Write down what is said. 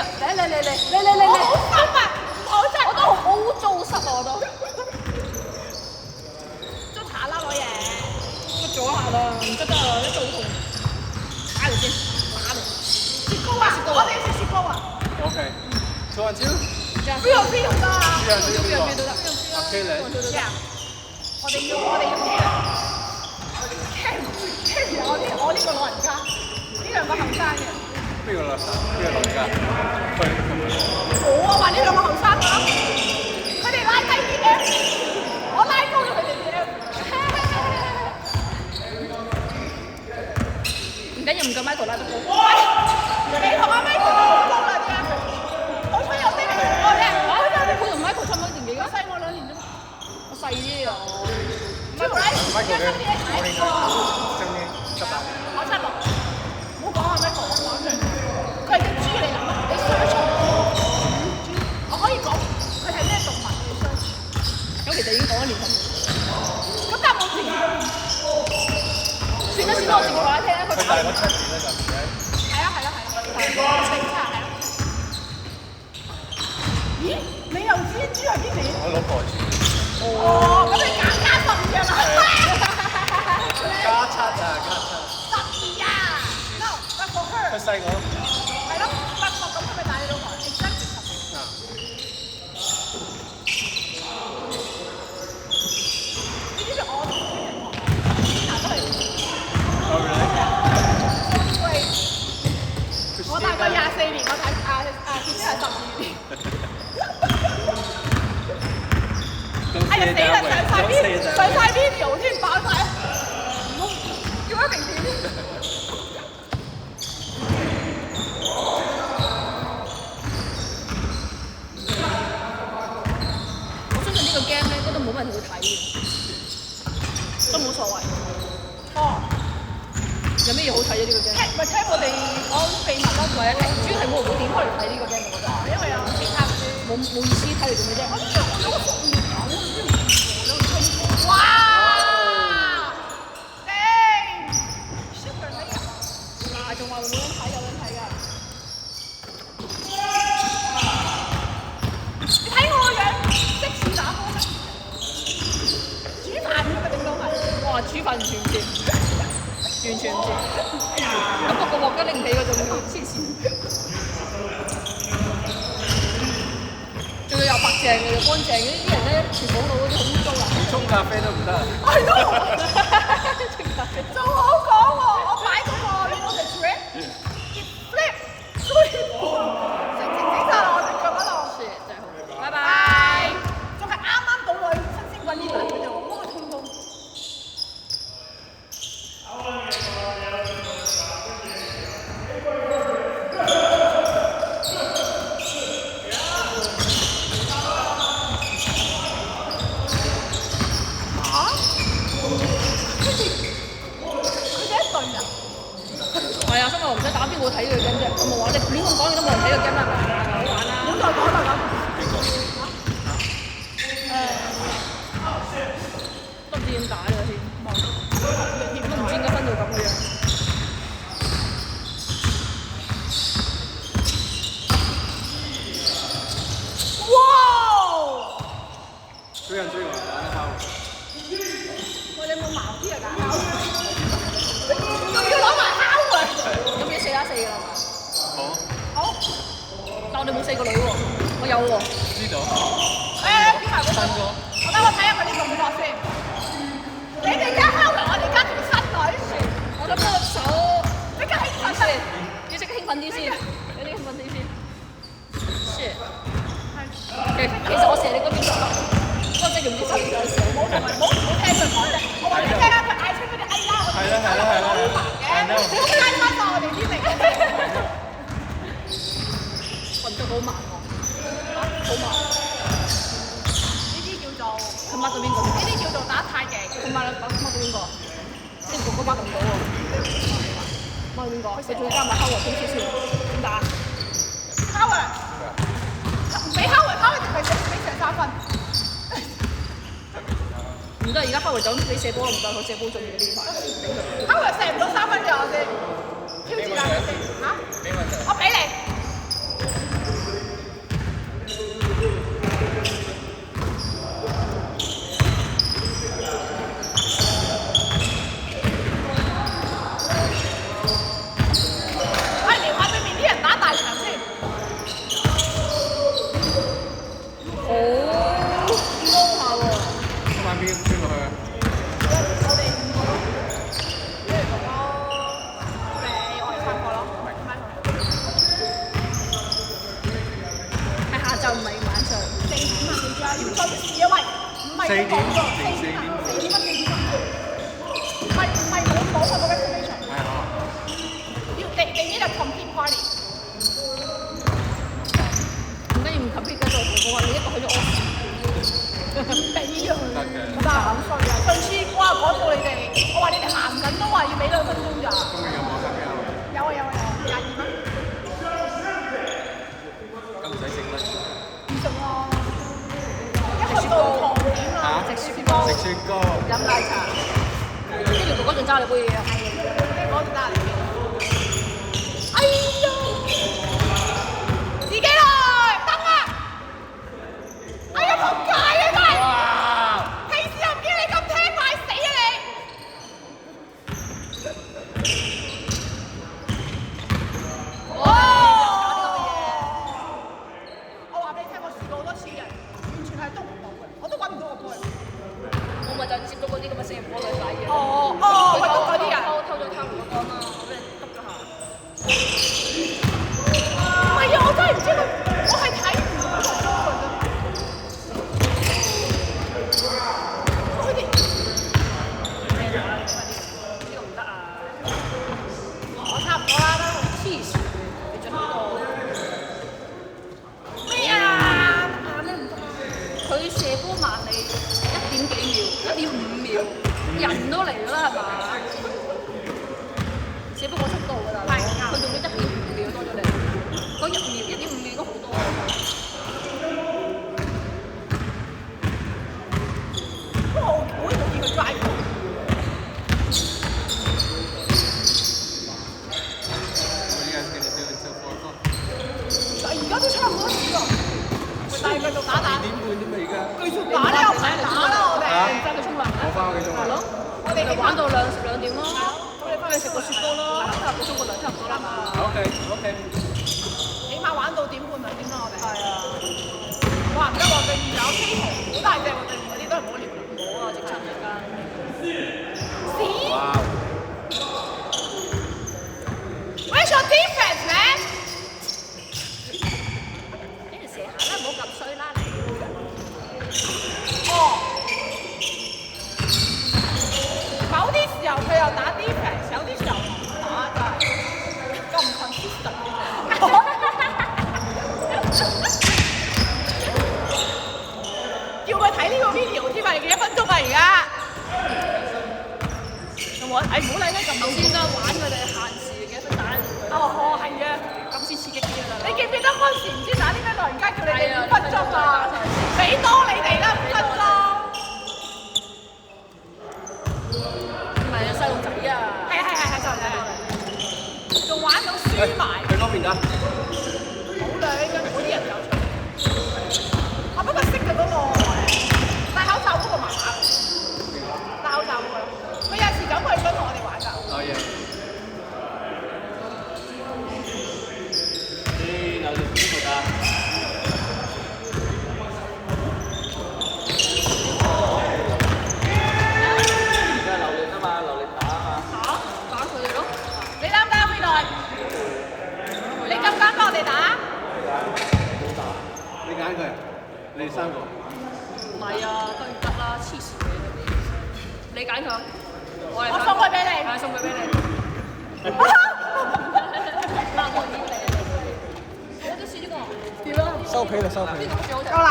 嚟！好濕啊！我都好污糟濕啊！我都捽下啦，攞嘢。捽咗下啦，唔捽得啦，啲肚痛。打嚟先，打嚟。雪糕啊！我哋要食雪糕啊 OK。2 and 2。邊用㗎邊都得。OK 嚟。我哋要carry 我呢個老人家，呢兩個後生嘅。邊個老人家？我啊話呢兩個後生㗎，佢哋拉低啲 M， 我拉高咗佢哋啲 M。唔緊要，唔夠 Michael 拉得高。你同阿 Michael 都好高啦，啲 M。好彩有啲我啫，佢同 Michael 差唔多年紀㗎，細我2年啫嘛。我細啲啊。Michael 我7落，唔好講啊 Michael，佢係隻豬嚟㗎嘛？你 search 我可以講佢係咩動物你 search。咁其實已經講咗年份。咁但係冇停。算啦，我自己話你聽啦。佢大我7年啦，就唔使。係啊，咦？你又知豬係邊年？我老婆知。哦，咁你加12啊嘛？加7啊！12啊 ！No， 不過佢細我。係咯，不過咁佢咪大你老婆？Exactly 10。你知唔知我同佢哋都係？我大概24年，我睇結婚係12年。哎呀死啦！上晒 video 添，爆晒。叫一平點？我相信呢個 game 咧，嗰度冇乜人會睇嘅，都冇所謂。哦。有咩嘢好睇啫？呢個 game？咪聽我哋講秘密咯，或者主要係我唔會點開嚟睇呢個 game，我覺得。因為有其他冇意思睇嚟做咩啫？我有個熟面口。哇！正 ，super 睇人啊！仲話會冇人睇，有人睇㗎。你睇我個樣，即時打波咩？煮飯㗎嘛，頂到係。哇！煮飯完全唔知，完全唔知。咁個鑊都拎唔起嗰種黐線。仲要又白淨嘅又乾淨嘅，呢啲人咧全部攞嗰啲好污糟啊！沖咖啡都唔得。係咯，仲好講喎！我買嗰個你攞隻 flip， 所以整晒落我隻腳嗰度。是，真係好。拜拜。仲係啱啱倒落去新鮮滾熱辣嘅啫喎，嗰個痛到。係啊，所以我唔使打邊個睇呢個 game 啫。我冇話你亂咁講，你都冇人睇呢個 game 啦，係咪？好玩啦！唔好再講啦咁。都唔知點打呢個添，都唔知應該分到咁嘅樣。哇！追人追我，打得好。喂，你有冇矛啲啊？打交？仲要攞埋烤啊！咁要4打4㗎啦嘛？好。但我哋冇4個女喎，我有喎。知道。邊排嗰個？我等我睇下佢啲動作先。你哋加烤我哋加條新女。我諗個手即刻興奮先，要即刻興奮啲先，有啲興奮啲先。是。其實我射你嗰邊就得，不過即係用啲手嚟射，冇聽佢講啫。我話你聽下佢嗌出嗰啲哎呀，我哋好煩嘅，好拉翻晒我哋啲嚟嘅。運動好慢喎，好慢。呢啲叫做佢抹到邊個？呢啲叫做打太極。佢抹到邊個？即係哥哥抹唔到喎。抹到邊個？佢仲要加埋烤鑊添，黐線。點打？烤鑊。唔俾烤鑊，烤鑊就係俾成3分。唔得，而家烤鑊就俾射波唔得，佢射波仲要呢排。烤鑊射唔到3分嘅我先，挑戰下佢先嚇。我俾你。要準時啊喂，唔係4點講咗4點冇啊個 reservation。係啊。they need a complete party。點解要唔 complete 嘅？我話你一個去咗 office。俾啊！得嘅。真係好衰啊！上次哇講到你哋，我話你哋行緊都話要俾2分鐘咋。公園有冇得嘅？有22蚊。咁唔使食乜？唔食喎。一去到糖點啊，食雪糕，食雪糕。飲奶茶。跟住哥哥仲揸你杯嘢啊！我揸你嘅。哎呀！自己來，得啦！哎呀，仆街啊真係！平時又唔見你咁聽話，死啊你！哦！我話俾你聽，我試過好多次嘅，完全係篤唔到嘅，我都揾唔到個杯。我咪就接咗嗰啲咁嘅四人火女仔嘅。喂，篤嗰啲啊！偷咗他我講啦，我俾你篤咗下。唔係啊，我真係唔知佢，我係睇唔到個杯嘅啫。佢哋呢個唔得啊！我差唔多啦，黐線，你仲喺度？咩啊？咩唔得啊？佢射波慢你1點幾秒，1.5秒，人都嚟啦係嘛？射波個速度㗎啦，佢仲要1.5秒多咗你，嗰1.5秒都好多。不過我好中意佢 drive。而家都差唔多時咯，帶佢做打2點半啫嘛而家。繼續打啦，又唔係打啦，我哋。揸佢沖涼我翻屋企沖涼。係咯，我哋就玩到2點咯。我哋翻去食個雪糕咯，差唔多沖個涼差唔多啦嘛。OK。起碼玩到1點半2點啦，我哋。係啊。哇唔得喎，對面有 K 圖，好大隻喎，對面嗰啲都係唔好聊。冇啊，直親嚟㗎。哇！ Where's your defense, man？ 俾人射下啦，唔好咁衰啦你。哦。某啲時候佢又打 defense，有啲時候唔打，真係咁唔 consistent 嘅。叫佢睇呢個 video 添啊！你幾多分鐘啊而家？唔好理啦，咁頭先都玩佢哋限時嘅分打。係啊，咁先刺激啲啊！你記唔記得嗰陣時唔知打啲咩老人家叫你哋5分鐘啊？俾多你哋啦5分鐘。唔係啊，細路仔啊！係細路仔，仲玩到輸埋。去嗰邊啊！冇啦，應該嗰啲人走出嚟。啊，不過識嘅嗰個戴口罩嗰個麻麻，戴口罩嗰個，佢有時走過去想同我哋玩㗎。可以。留住邊個㗎？而家留力啊嘛，留力打啊嘛。打佢哋咯！你擔唔擔飛來？你敢唔敢幫我哋打？你揀佢，你哋3個。唔係啊，當然得啦，黐線嘅你揀佢，我送佢俾你。係送佢俾你。我都試呢個。點啊？收皮啦，收皮。呢個好似好食。夠啦。